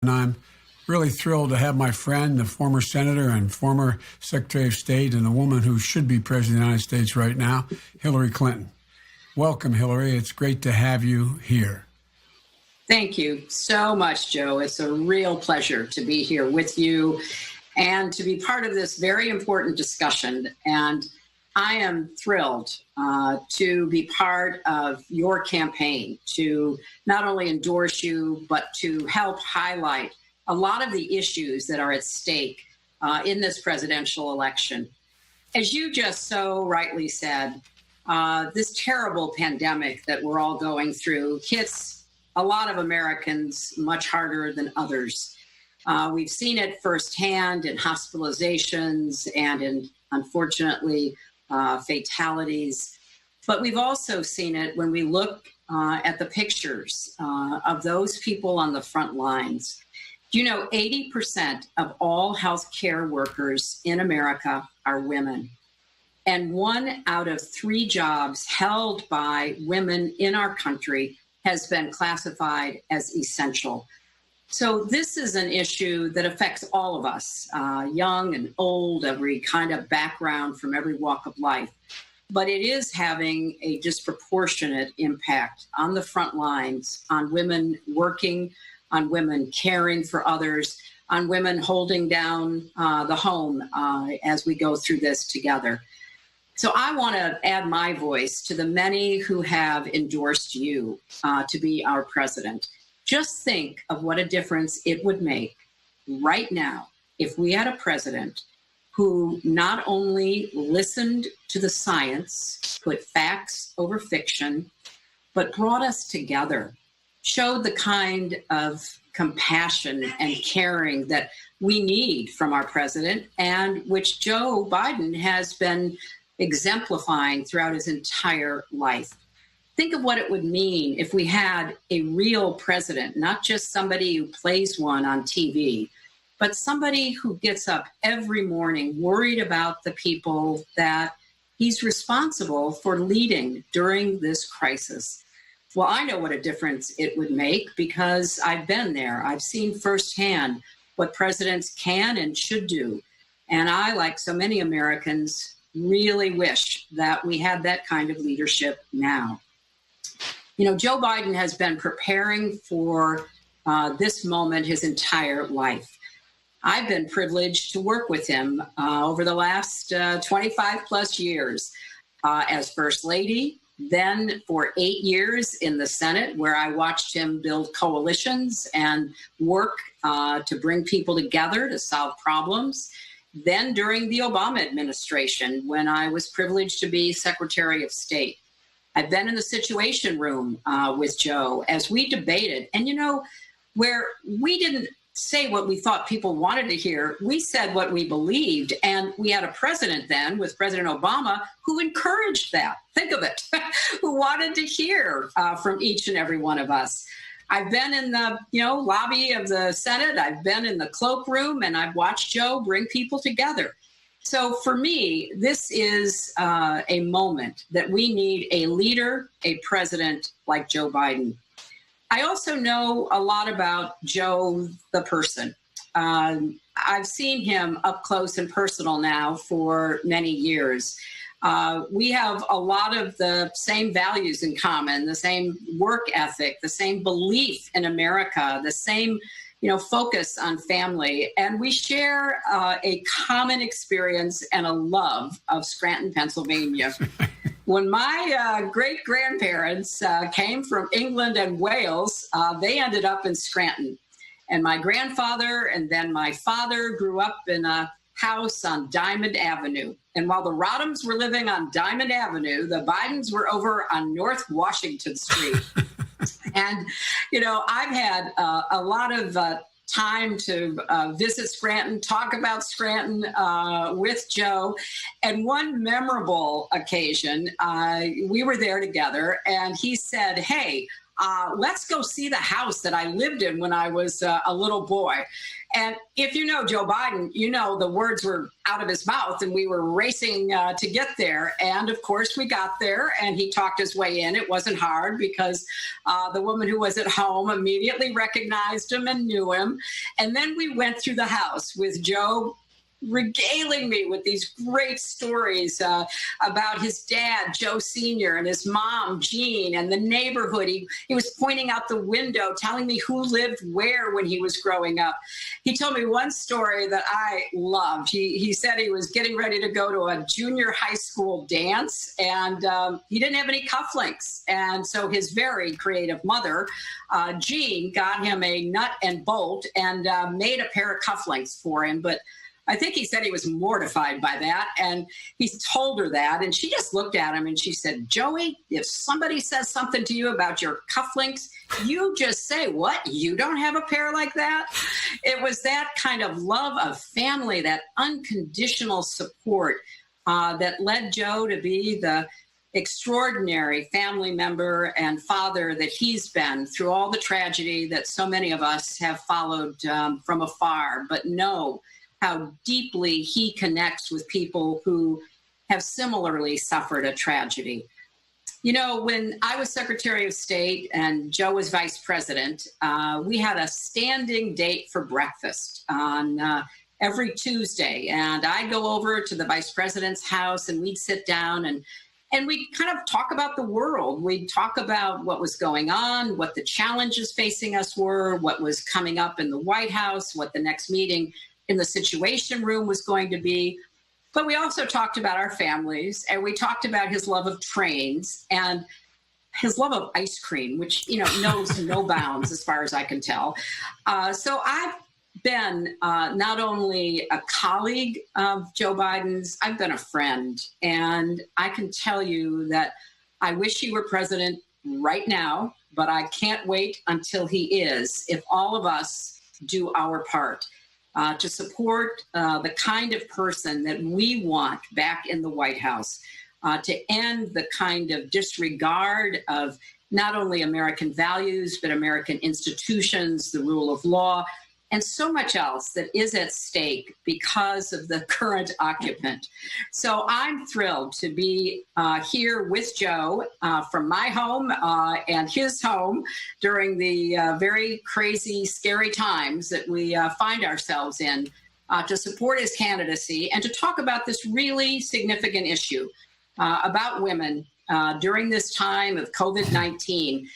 And I'm really thrilled to have my friend, the former senator and former Secretary of State, and the woman who should be President of the United States right now, Hillary Clinton. Welcome, Hillary. It's great to have you here. Thank you so much, Joe. It's a real pleasure to be here with you and to be part of this very important discussion. And I am thrilled to be part of your campaign to not only endorse you, but to help highlight a lot of the issues that are at stake in this presidential election. As you just so rightly said, this terrible pandemic that we're all going through hits a lot of Americans much harder than others. We've seen it firsthand in hospitalizations and in, unfortunately, fatalities. But we've also seen it when we look at the pictures of those people on the front lines. You know, 80% of all healthcare workers in America are women. And 1 out of 3 jobs held by women in our country has been classified as essential. So this is an issue that affects all of us, young and old, every kind of background from every walk of life. But it is having a disproportionate impact on the front lines, on women working, on women caring for others, on women holding down the home as we go through this together. So I want to add my voice to the many who have endorsed you to be our president. Just think of what a difference it would make right now if we had a president who not only listened to the science, put facts over fiction, but brought us together, showed the kind of compassion and caring that we need from our president, and which Joe Biden has been exemplifying throughout his entire life. Think of what it would mean if we had a real president, not just somebody who plays one on TV, but somebody who gets up every morning worried about the people that he's responsible for leading during this crisis. Well, I know what a difference it would make because I've been there. I've seen firsthand what presidents can and should do. And I, like so many Americans, really wish that we had that kind of leadership now. You know, Joe Biden has been preparing for this moment his entire life. I've been privileged to work with him over the last 25 plus years as First Lady, then for 8 years in the Senate, where I watched him build coalitions and work to bring people together to solve problems. Then during the Obama administration, when I was privileged to be Secretary of State. I've been in the Situation Room with Joe as we debated. And, you know, where we didn't say what we thought people wanted to hear, we said what we believed. And we had a president then with President Obama who encouraged that. Think of it, who wanted to hear from each and every one of us. I've been in the, lobby of the Senate. I've been in the cloakroom, and I've watched Joe bring people together. So for me, this is a moment that we need a leader, a president like Joe Biden. I also know a lot about Joe, the person. I've seen him up close and personal now for many years. We have a lot of the same values in common, the same work ethic, the same belief in America, the same focus on family. And we share a common experience and a love of Scranton, Pennsylvania. When my great-grandparents came from England and Wales, they ended up in Scranton. And my grandfather and then my father grew up in a house on Diamond Avenue. And while the Rodhams were living on Diamond Avenue, the Bidens were over on North Washington Street. And, I've had a lot of time to visit Scranton, talk about Scranton with Joe. And one memorable occasion, we were there together, and he said, "Hey, let's go see the house that I lived in when I was a little boy. And if you know Joe Biden, you know the words were out of his mouth and we were racing to get there. And of course, we got there and he talked his way in. It wasn't hard because the woman who was at home immediately recognized him and knew him. And then we went through the house with Joe regaling me with these great stories about his dad, Joe Sr., and his mom, Jean, and the neighborhood. He was pointing out the window, telling me who lived where when he was growing up. He told me one story that I loved. He said he was getting ready to go to a junior high school dance, and he didn't have any cufflinks. And so his very creative mother, Jean, got him a nut and bolt and made a pair of cufflinks for him. But I think he said he was mortified by that, and he told her that, and she just looked at him and she said, Joey, if somebody says something to you about your cufflinks, you just say, what? You don't have a pair like that? It was that kind of love of family, that unconditional support that led Joe to be the extraordinary family member and father that he's been through all the tragedy that so many of us have followed from afar, but know how deeply he connects with people who have similarly suffered a tragedy. You know, when I was Secretary of State and Joe was Vice President, we had a standing date for breakfast on every Tuesday. And I'd go over to the Vice President's house and we'd sit down and we'd kind of talk about the world. We'd talk about what was going on, what the challenges facing us were, what was coming up in the White House, what the next meeting in the Situation Room was going to be. But we also talked about our families, and we talked about his love of trains and his love of ice cream, which, you know, knows no bounds as far as I can tell. So I've been not only a colleague of Joe Biden's, I've been a friend. And I can tell you that I wish he were president right now, but I can't wait until he is, if all of us do our part. To support the kind of person that we want back in the White House, to end the kind of disregard of not only American values, but American institutions, the rule of law, and so much else that is at stake because of the current occupant. So I'm thrilled to be here with Joe from my home and his home during the very crazy, scary times that we find ourselves in, to support his candidacy and to talk about this really significant issue about women during this time of COVID-19.